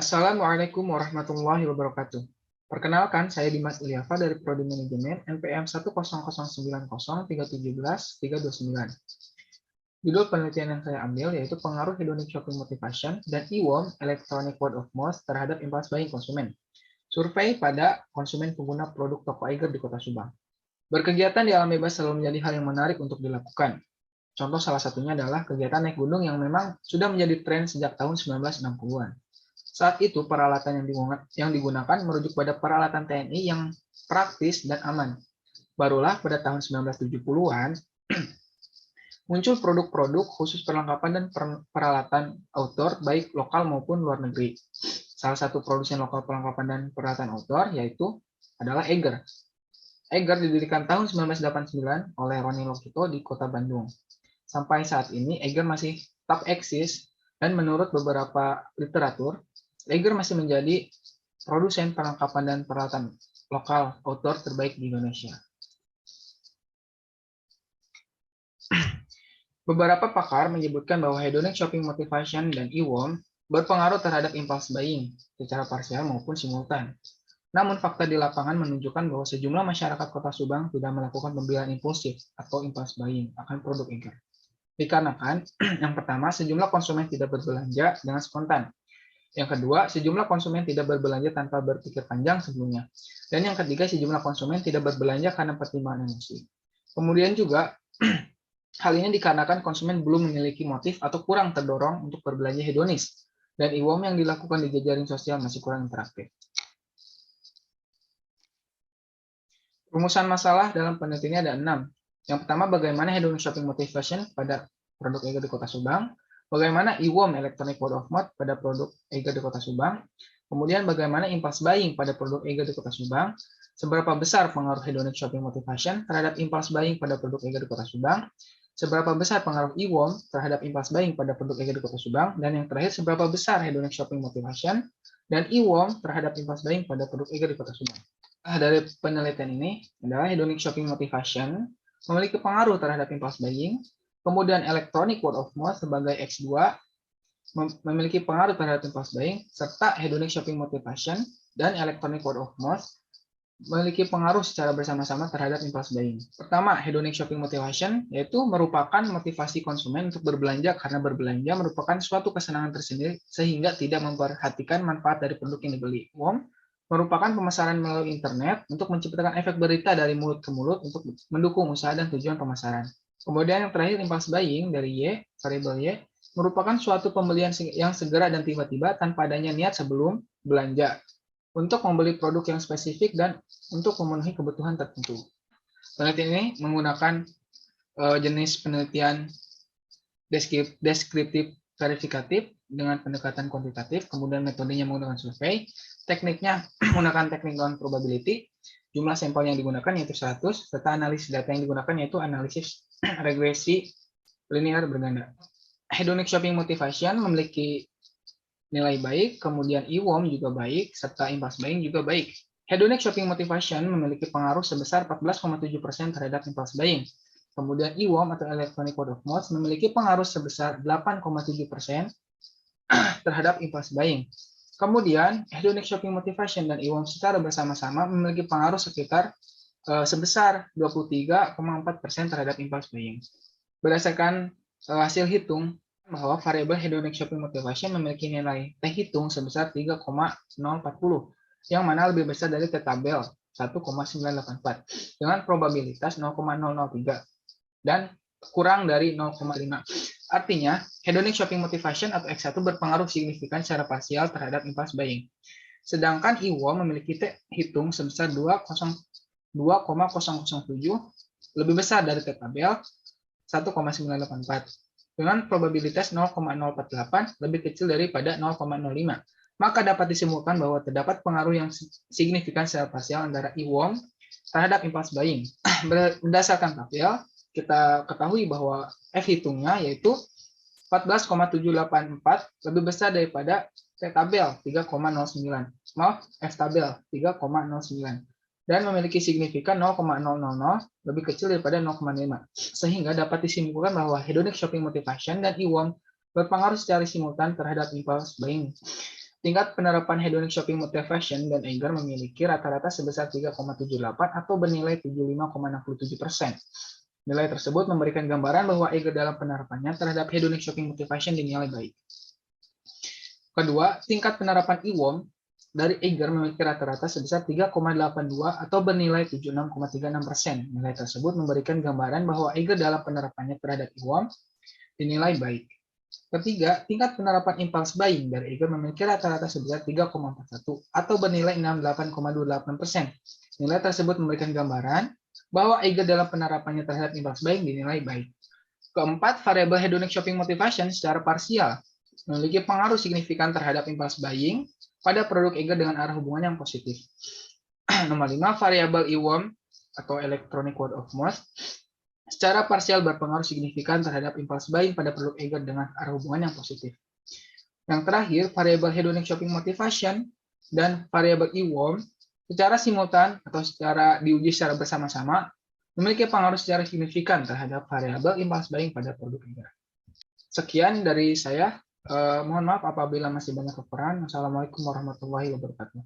Assalamualaikum warahmatullahi wabarakatuh. Perkenalkan, saya Dimas Ilyafa dari Prodi Manajemen NPM 100909317-329. Judul penelitian yang saya ambil yaitu pengaruh hedonic shopping motivation dan e-worm electronic word of mouth terhadap impulse buying konsumen. Survei pada konsumen pengguna produk toko Eiger di Kota Subang. Berkegiatan di alam bebas selalu menjadi hal yang menarik untuk dilakukan. Contoh salah satunya adalah kegiatan naik gunung yang memang sudah menjadi tren sejak tahun 1960-an. Saat itu, peralatan yang digunakan merujuk pada peralatan TNI yang praktis dan aman. Barulah pada tahun 1970-an, muncul produk-produk khusus perlengkapan dan peralatan outdoor, baik lokal maupun luar negeri. Salah satu produsen lokal perlengkapan dan peralatan outdoor yaitu adalah Eiger. Eiger didirikan tahun 1989 oleh Roni Lokito di Kota Bandung. Sampai saat ini, Eiger masih tetap eksis dan menurut beberapa literatur, Eiger masih menjadi produsen perlengkapan dan peralatan lokal outdoor terbaik di Indonesia. Beberapa pakar menyebutkan bahwa hedonic shopping motivation dan e-worm berpengaruh terhadap impulse buying secara parsial maupun simultan. Namun fakta di lapangan menunjukkan bahwa sejumlah masyarakat Kota Subang tidak melakukan pembelian impulsif atau impulse buying akan produk Eiger. Dikarenakan, yang pertama, sejumlah konsumen tidak berbelanja dengan spontan. Yang kedua, sejumlah konsumen tidak berbelanja tanpa berpikir panjang sebelumnya. Dan yang ketiga, sejumlah konsumen tidak berbelanja karena pertimbangan emosi. Kemudian juga, hal ini dikarenakan konsumen belum memiliki motif atau kurang terdorong untuk berbelanja hedonis. Dan e-worm yang dilakukan di jejaring sosial masih kurang interaktif. Rumusan masalah dalam penelitian ada 6. Yang pertama, bagaimana hedonic shopping motivation pada produk Eiger di Kota Subang. Bagaimana e-worm electronic word of mouth pada produk Eiger di Kota Subang. Kemudian bagaimana impulse buying pada produk Eiger di Kota Subang. Seberapa besar pengaruh hedonic shopping motivation terhadap impulse buying pada produk Eiger di Kota Subang. Seberapa besar pengaruh e-worm terhadap impulse buying pada produk Eiger di Kota Subang. Dan yang terakhir, seberapa besar hedonic shopping motivation dan e-worm terhadap impulse buying pada produk Eiger di Kota Subang. Dari penelitian ini adalah hedonic shopping motivation memiliki pengaruh terhadap impulse buying, kemudian electronic word of mouth sebagai X2 memiliki pengaruh terhadap impulse buying, serta hedonic shopping motivation dan electronic word of mouth memiliki pengaruh secara bersama-sama terhadap impulse buying. Pertama, hedonic shopping motivation yaitu merupakan motivasi konsumen untuk berbelanja karena berbelanja merupakan suatu kesenangan tersendiri sehingga tidak memperhatikan manfaat dari produk yang dibeli. Merupakan pemasaran melalui internet untuk menciptakan efek berita dari mulut ke mulut untuk mendukung usaha dan tujuan pemasaran. Kemudian yang terakhir, impulse buying dari Y, variabel Y, merupakan suatu pembelian yang segera dan tiba-tiba tanpa adanya niat sebelum belanja untuk membeli produk yang spesifik dan untuk memenuhi kebutuhan tertentu. Penelitian ini menggunakan jenis penelitian deskriptif verifikatif dengan pendekatan kuantitatif, kemudian metodenya menggunakan survei, tekniknya menggunakan teknik non probability, jumlah sampel yang digunakan yaitu 100, serta analisis data yang digunakan yaitu analisis regresi linear berganda. Hedonic shopping motivation memiliki nilai baik, kemudian e-worm juga baik, serta impulse buying juga baik. Hedonic shopping motivation memiliki pengaruh sebesar 14,7% terhadap impulse buying. Kemudian e-worm atau electronic word of mouth memiliki pengaruh sebesar 8,7% terhadap impulse buying. Kemudian, hedonic shopping motivation dan e-worm secara bersama-sama memiliki pengaruh sekitar sebesar 23,4% terhadap impulse buying. Berdasarkan hasil hitung, bahwa variabel hedonic shopping motivation memiliki nilai T hitung sebesar 3,040, yang mana lebih besar dari T tabel 1,984 dengan probabilitas 0,003 dan kurang dari 0,5. Artinya, hedonic shopping motivation atau X1 berpengaruh signifikan secara parsial terhadap impulse buying. Sedangkan e-worm memiliki T hitung sebesar 2,007 lebih besar dari T tabel 1,984 dengan probabilitas 0,048 lebih kecil daripada 0,05. Maka dapat disimpulkan bahwa terdapat pengaruh yang signifikan secara parsial antara e-worm terhadap impulse buying. Berdasarkan tabel, kita ketahui bahwa F hitungnya yaitu 14,784 lebih besar daripada T tabel 3,09. Maaf, F tabel 3,09. Dan memiliki signifikan 0,000 lebih kecil daripada 0,5. Sehingga dapat disimpulkan bahwa hedonic shopping motivation dan e-worm berpengaruh secara simultan terhadap impulse buying. tingkat penerapan hedonic shopping motivation dan Eiger memiliki rata-rata sebesar 3,78 atau bernilai 75,67%. Nilai tersebut memberikan gambaran bahwa Eiger dalam penerapannya terhadap hedonic shopping motivation dinilai baik. Kedua, tingkat penerapan IWOM dari Eiger memiliki rata-rata sebesar 3,82 atau bernilai 76,36%. Nilai tersebut memberikan gambaran bahwa Eiger dalam penerapannya terhadap IWOM dinilai baik. Ketiga, tingkat penerapan impulse buying dari Eiger memiliki rata-rata sebesar 3,41 atau bernilai 68,28%. Nilai tersebut memberikan gambaran bahwa Eiger dalam penerapannya terhadap impulse buying dinilai baik. Keempat, variabel hedonic shopping motivation secara parsial memiliki pengaruh signifikan terhadap impulse buying pada produk Eiger dengan arah hubungan yang positif. Nomor 5, variabel IWOM atau electronic word of mouth secara parsial berpengaruh signifikan terhadap impulse buying pada produk Eiger dengan arah hubungan yang positif. Yang terakhir, variabel hedonic shopping motivation dan variabel IWOM secara simultan atau secara diuji secara bersama-sama memiliki pengaruh secara signifikan terhadap variabel impulse buying pada produk Eiger. Sekian dari saya. Mohon maaf apabila masih banyak kekurangan. Wassalamualaikum warahmatullahi wabarakatuh.